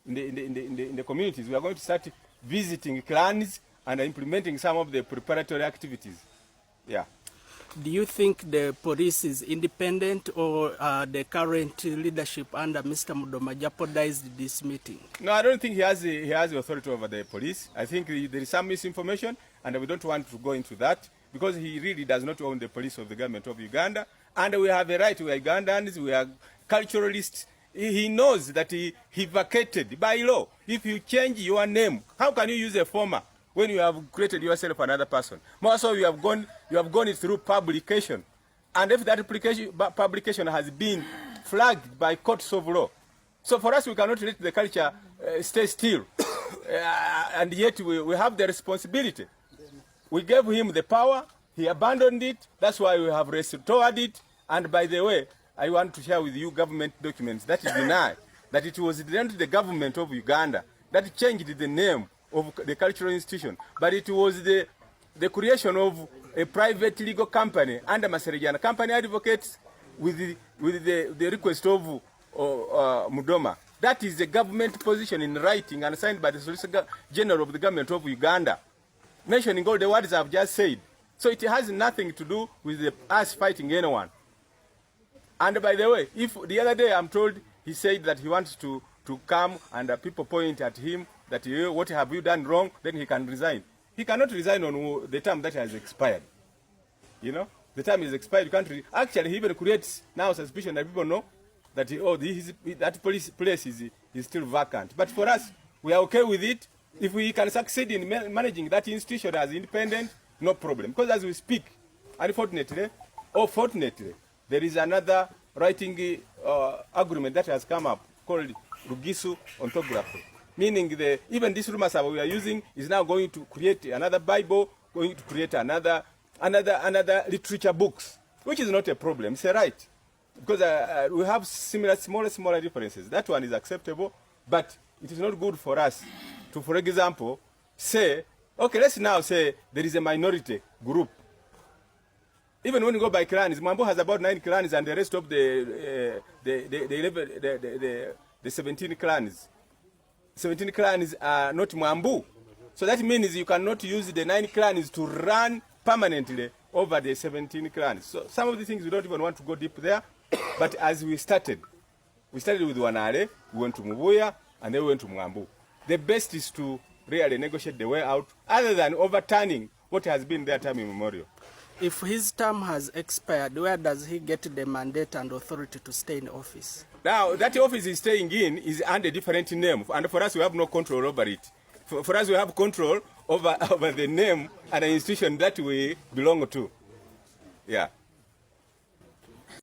in the communities. We are going to start visiting clans and implementing some of the preparatory activities. Yeah. Do you think the police is independent, or the current leadership under Mr. Mudoma jeopardized this meeting? No, I don't think he has the authority over the police. I think there is some misinformation, and we don't want to go into that, because he really does not own the police of the government of Uganda. And we have a right, we are Ugandans, we are culturalists. He knows that he vacated by law. If you change your name, how can you use a former when you have created yourself another person? More so, you have gone it through publication. And if that publication has been flagged by courts of law. So for us, we cannot let the culture stay still. And yet we have the responsibility. We gave him the power, he abandoned it, that's why we have restored it. And by the way, I want to share with you government documents that deny that it was not the government of Uganda that changed the name of the cultural institution, but it was the creation of a private legal company under Maserejana company advocates with the request of Mudoma. That is the government position in writing and signed by the Solicitor General of the government of Uganda, mentioning all the words I've just said. So it has nothing to do with us fighting anyone. And by the way, if the other day I'm told he said that he wants to come and people point at him that what have you done wrong, then he can resign. He cannot resign on the term that has expired. You know, the term is expired. You can't actually, he even creates now suspicion that people know that that police place is still vacant. But for us, we are okay with it. If we can succeed in managing that institution as independent, no problem. Because as we speak, unfortunately or fortunately, there is another writing agreement that has come up called Rugisu Ontography. Meaning even this Masaba we are using is now going to create another Bible, going to create another literature books, which is not a problem. It's a right. Because we have similar, smaller differences. That one is acceptable, but it is not good for us to, for example, say, okay, let's now say there is a minority group. Even when you go by clans, Mambo has about 9 clans, and the rest of the 17 clans. 17 clans are not Mambo. So that means you cannot use the 9 clans to run permanently over the 17 clans. So some of the things we don't even want to go deep there. But as we started with Wanare, we went to Mubuya, and then we went to Mwambu. The best is to really negotiate the way out, other than overturning what has been their term immemorial. If his term has expired, where does he get the mandate and authority to stay in office? Now, that office he's staying in is under a different name, and for us, we have no control over it. For us, we have control over the name and the institution that we belong to. Yeah.